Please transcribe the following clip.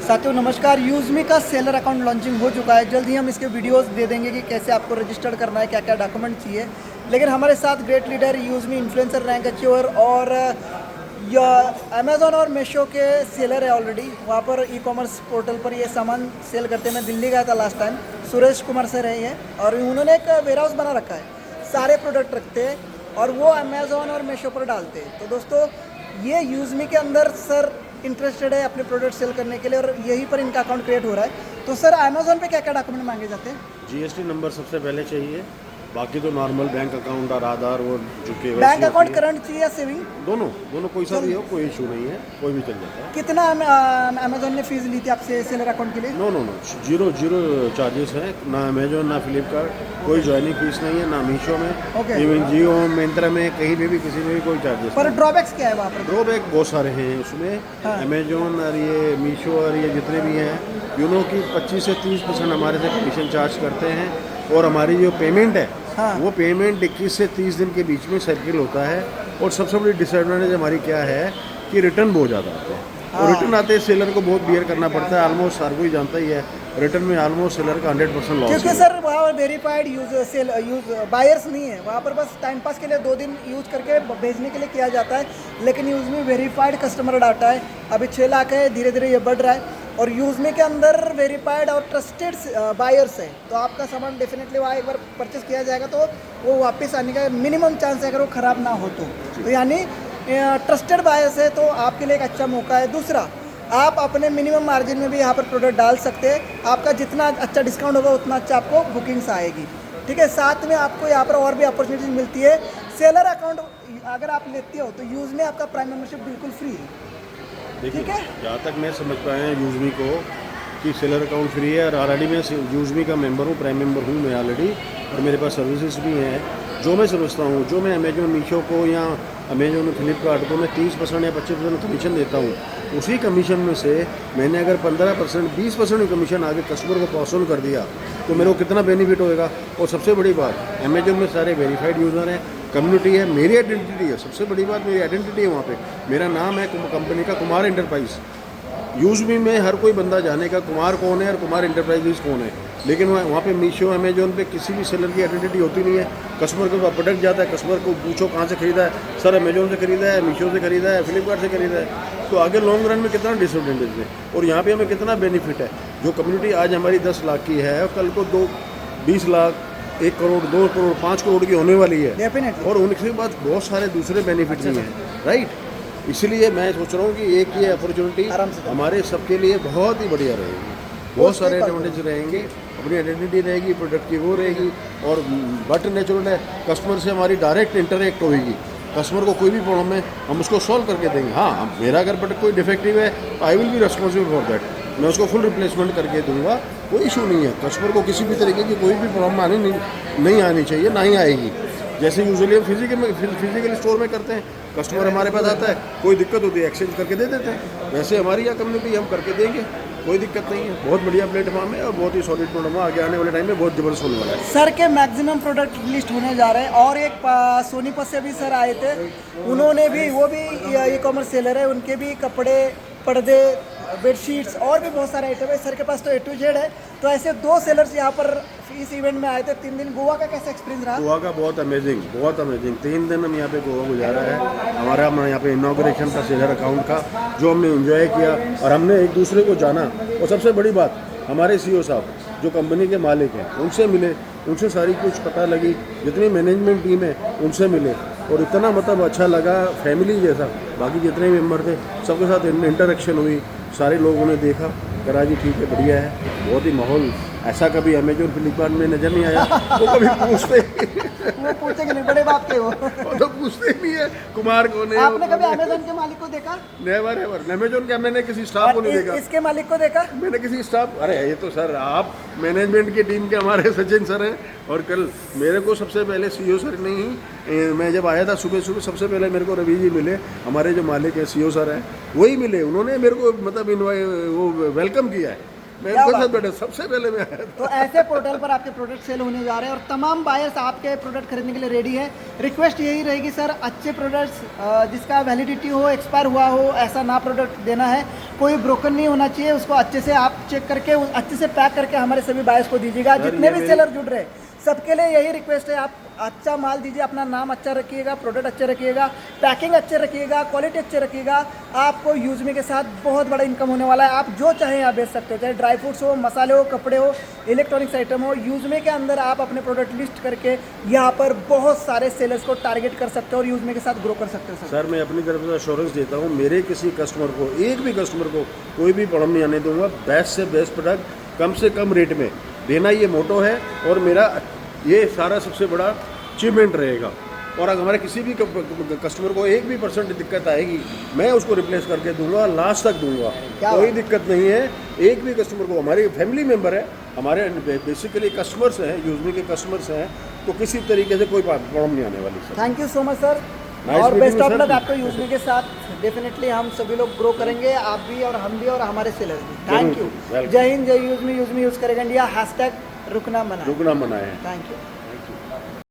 साथियों नमस्कार। यूज़मी का सेलर अकाउंट लॉन्चिंग हो चुका है। जल्द ही हम इसके वीडियोस दे देंगे कि कैसे आपको रजिस्टर्ड करना है, क्या क्या डॉक्यूमेंट चाहिए। लेकिन हमारे साथ ग्रेट लीडर यूज़मी इन्फ्लुएंसर रैंक अचीवर और अमेज़ॉन और मीशो के सेलर है ऑलरेडी। वहाँ पर ई कॉमर्स पोर्टल पर ये सामान सेल करते हैं। मैं दिल्ली गया था last time, Suresh Kumar sir है ये, और उन्होंने एक वेयर हाउस बना रखा है, सारे प्रोडक्ट रखते हैं और वो अमेज़ॉन और मीशो पर डालते हैं। तो दोस्तों ये यूज़मी के अंदर सर इंटरेस्टेड है अपने प्रोडक्ट सेल करने के लिए और यहीं पर इनका अकाउंट क्रिएट हो रहा है। तो सर अमेज़ॉन पे क्या क्या डॉक्यूमेंट मांगे जाते हैं? जीएसटी नंबर सबसे पहले चाहिए, बाकी तो नॉर्मल बैंक अकाउंट और आधार वो जो के बैंक अकाउंट करंट चाहिए या सेविंग? दोनों कोई सा भी हो, कोई इशू नहीं है, कोई भी चल जाता है। कितना अमेज़ॉन ने फीस ली थी आपसे सेलर अकाउंट के लिए? नो जीरो चार्जेस है, ना अमेजोन ना फ्लिपकार्ट, कोई ज्वाइनिंग फीस नहीं है, ना मीशो में, इवन जियो मिंत्रा में, कहीं भी किसी में भी कोई चार्जेस पर ड्रॉबैक्स क्या है वहाँ पर? ड्रॉबैक बहुत सारे हैं उसमें। अमेजोन और ये मीशो और ये जितने भी हैं, यूनो की 25 से 30% हमारे से कमीशन चार्ज करते हैं। और हमारी जो पेमेंट है वो पेमेंट 21 से 30 दिन के बीच में सर्किल होता है। और सबसे बड़ी डिसएडवांटेज हमारी क्या है कि रिटर्न बहुत ज़्यादा आते हैं। और रिटर्न आते हैं सेलर को बहुत बियर करना पड़ता है, ऑलमोस्ट हर कोई जानता ही है। रिटर्न में ऑलमोस्ट सेलर का 100% लॉस, क्योंकि सर वहाँ वेरीफाइड यूज बायर्स नहीं है। वहाँ पर बस टाइम पास के लिए 2 दिन यूज करके भेजने के लिए किया जाता है। लेकिन यूज़मी वेरीफाइड कस्टमर डाटा है, अभी 6 लाख है, धीरे धीरे ये बढ़ रहा है। और यूज़मी के अंदर वेरीफाइड और ट्रस्टेड बायर्स है, तो आपका सामान डेफिनेटली वहाँ एक बार परचेस किया जाएगा तो वो वापस आने का मिनिमम चांस है अगर वो ख़राब ना हो तो यानी ट्रस्टेड बायर्स है, तो आपके लिए एक अच्छा मौका है। दूसरा, आप अपने मिनिमम मार्जिन में भी यहाँ पर प्रोडक्ट डाल सकते हैं। आपका जितना अच्छा डिस्काउंट होगा उतना अच्छा आपको बुकिंग्स आएगी। ठीक है, साथ में आपको यहाँ पर और भी अपॉर्चुनिटीज मिलती है। सेलर अकाउंट अगर आप लेते हो तो यूज़ में आपका प्राइम मेंबरशिप बिल्कुल फ्री है। ठीक है, जहाँ तक मैं समझ पाया यूज़मी को कि सेलर अकाउंट फ्री है। और ऑलरेडी मैं यूज़मी का मेंबर हूँ, प्राइम मेंबर हूँ मैं ऑलरेडी, और मेरे पास सर्विसेज भी हैं। जो मैं समझता हूँ, जो मैं अमेजोन मीशो को या अमेजोन फ्लिपकार्ट को मैं 30% या 25% कमीशन देता हूँ, उसी कमीशन में से मैंने अगर 15% 20% कमीशन आगे कस्टमर को पास ऑन कर दिया तो मेरे को कितना बेनिफिट होएगा। और सबसे बड़ी बात, अमेजोन में सारे वेरीफाइड यूज़र हैं, कम्युनिटी है, मेरी आइडेंटिटी है। सबसे बड़ी बात मेरी आइडेंटिटी है वहाँ पे। मेरा नाम है कंपनी का कुमार एंटरप्राइज। यूज़मी में हर कोई बंदा जानेगा कुमार कौन है और कुमार एंटरप्राइजेज कौन है। लेकिन वहाँ पे मीशो अमेजोन पे किसी भी सेलर की आइडेंटिटी होती नहीं है। कस्टमर के पास प्रोडक्ट जाता है, कस्टमर को पूछो कहाँ से खरीदा है, सर अमेजोन से खरीदा है, मीशो से खरीदा है, फ्लिपकार्ट से खरीदा है। तो आगे लॉन्ग रन में कितना डिसएडवांटेज है और यहाँ पे हमें कितना बेनिफिट है। जो कम्युनिटी आज हमारी 10 लाख की है और कल को 20 लाख, 1 करोड़, 2 करोड़, 5 करोड़ की होने वाली है। और उनके बाद बहुत सारे दूसरे बेनिफिट भी हैं, राइट। इसलिए मैं सोच रहा हूँ कि एक ये अपॉर्चुनिटी हमारे सबके लिए बहुत ही बढ़िया रहेगी। बहुत सारे एडवांटेज रहेंगे, अपनी आइडेंटिटी रहेगी, प्रोडक्ट की वो रहेगी। और बट नेचुरल है, कस्टमर से हमारी डायरेक्ट इंटरेक्ट होगी। कस्टमर को कोई भी प्रॉब्लम है हम उसको सॉल्व करके देंगे। हाँ, मेरा अगर प्रोडक्ट कोई डिफेक्टिव है तो I will be responsible for that, मैं उसको फुल रिप्लेसमेंट करके दूंगा, कोई इशू नहीं है। कस्टमर को किसी भी तरीके की कोई भी प्रॉब्लम नहीं आनी चाहिए, ना ही आएगी। जैसे यूजुअली हम फिजिकल स्टोर में करते हैं, कस्टमर हमारे पास आता है, कोई दिक्कत होती है एक्सचेंज करके दे देते हैं। वैसे हमारी यह कम्युनिटी हम करके देंगे, कोई दिक्कत नहीं है। बहुत बढ़िया प्लेटफॉर्म है और बहुत ही सॉलिड प्लेटफॉर्म है। आगे आने वाले टाइम में बहुत जबरदस्त होने वाला है। सर के मैक्सिमम प्रोडक्ट लिस्ट होने जा रहे हैं। और एक सोनीपत से भी सर आए थे, उन्होंने भी, वो भी ई कॉमर्स सेलर है, उनके भी कपड़े, पर्दे, बेडशीट्स और भी बहुत सारे आइटम है। सर के पास तो A to Z है। तो ऐसे 2 सेलर्स यहाँ पर इस इवेंट में आए थे 3 दिन। गोवा का कैसा एक्सपीरियंस रहा? गोवा का बहुत अमेजिंग, बहुत अमेजिंग। 3 दिन हम यहाँ पे गोवा गुजारा है। हमारा यहाँ पे इनॉग्रेशन था सेलर अकाउंट का, जो हमने एंजॉय किया और हमने एक दूसरे को जाना। और सबसे बड़ी बात, हमारे CEO साहब जो कंपनी के मालिक हैं उनसे मिले, उनसे सारी कुछ पता लगी, जितनी मैनेजमेंट टीम है उनसे मिले और इतना मतलब अच्छा लगा, फैमिली जैसा। बाकी जितने भी मेम्बर थे सबके साथ इंटरेक्शन हुई, सारे लोगों ने देखा, करा जी ठीक है, बढ़िया है। बहुत ही माहौल ऐसा कभी अमेजोन फ्लिपकार्ट में नजर नहीं आया। वो कभी पूछते वो पूछेंगे नहीं, बड़े बाप के वो तो पूछते ही नहीं है कुमार कौन है। आपने कभी अमेजोन के मालिक को देखा? Never ever. अमेजोन का मैंने किसी स्टाफ को नहीं देखा। इसके मालिक को देखा? मैंने किसी स्टाफ, अरे ये तो सर आप मैनेजमेंट की टीम के हमारे सचिन सर हैं। और कल मेरे को सबसे पहले CEO सर नहीं, मैं जब आया था सुबह सबसे पहले मेरे को रवि जी मिले, हमारे जो मालिक है CEO सर हैं वही मिले। उन्होंने मेरे को मतलब वो वेलकम किया है। मेरे क्या के बात साथ बैठे सबसे पहले मैं आया था। तो ऐसे पोर्टल पर आपके प्रोडक्ट सेल होने जा रहे हैं और तमाम बायर्स आपके प्रोडक्ट खरीदने के लिए रेडी है। रिक्वेस्ट यही रहेगी सर, अच्छे प्रोडक्ट्स जिसका वैलिडिटी हो, एक्सपायर हुआ हो, ऐसा ना प्रोडक्ट देना है, कोई ब्रोकन नहीं होना चाहिए, उसको अच्छे से आप चेक करके अच्छे से पैक करके हमारे सभी बायर्स को दीजिएगा। सर, जितने ये भी मेरी- सेलर जुड़ रहे हैं सबके लिए यही रिक्वेस्ट है, आप अच्छा माल दीजिए, अपना नाम अच्छा रखिएगा, प्रोडक्ट अच्छे रखिएगा, पैकिंग अच्छे रखिएगा, क्वालिटी अच्छे रखिएगा। आपको यूज़मी के साथ बहुत बड़ा इनकम होने वाला है। आप जो चाहें आप बेच सकते हो, चाहे ड्राई फ्रूट्स हो, मसाले हो, कपड़े हो, इलेक्ट्रॉनिक्स आइटम हो। यूज़मी के अंदर आप अपने प्रोडक्ट लिस्ट करके यहाँ पर बहुत सारे सेलर्स को टारगेट कर सकते हो और यूज़मी के साथ ग्रो कर सकते हो। सर मैं अपनी तरफ से अश्योरेंस देता हूँ, मेरे किसी कस्टमर को, एक भी कस्टमर को कोई भी प्रॉब्लम नहीं आने दूंगा। बेस्ट से बेस्ट प्रोडक्ट कम से कम रेट में देना, ये मोटो है और मेरा ये सारा सबसे बड़ा अचीवमेंट रहेगा। और अगर हमारे किसी भी कस्टमर को 1% दिक्कत आएगी, मैं उसको रिप्लेस करके दूंगा, लास्ट तक दूंगा, कोई दिक्कत नहीं है। एक भी कस्टमर को, हमारी फैमिली मेम्बर है, हमारे बेसिकली कस्टमर्स हैं, यूज़मी के कस्टमर्स हैं, तो किसी तरीके से कोई प्रॉब्लम नहीं आने वाली sir. Thank you so much sir, Nice और meeting best you, of sir. Luck आपको यूज़मी के साथ। डेफिनेटली हम सभी लोग ग्रो करेंगे, आप भी और हम भी और हमारे सेलर्स भी। Thank you. Welcome. जय हिंद, जय यूज़मी, यूज़मी यूज़ करेगा इंडिया, हैशटैग रुकना मना। रुकना मना है। Thank you. Thank you.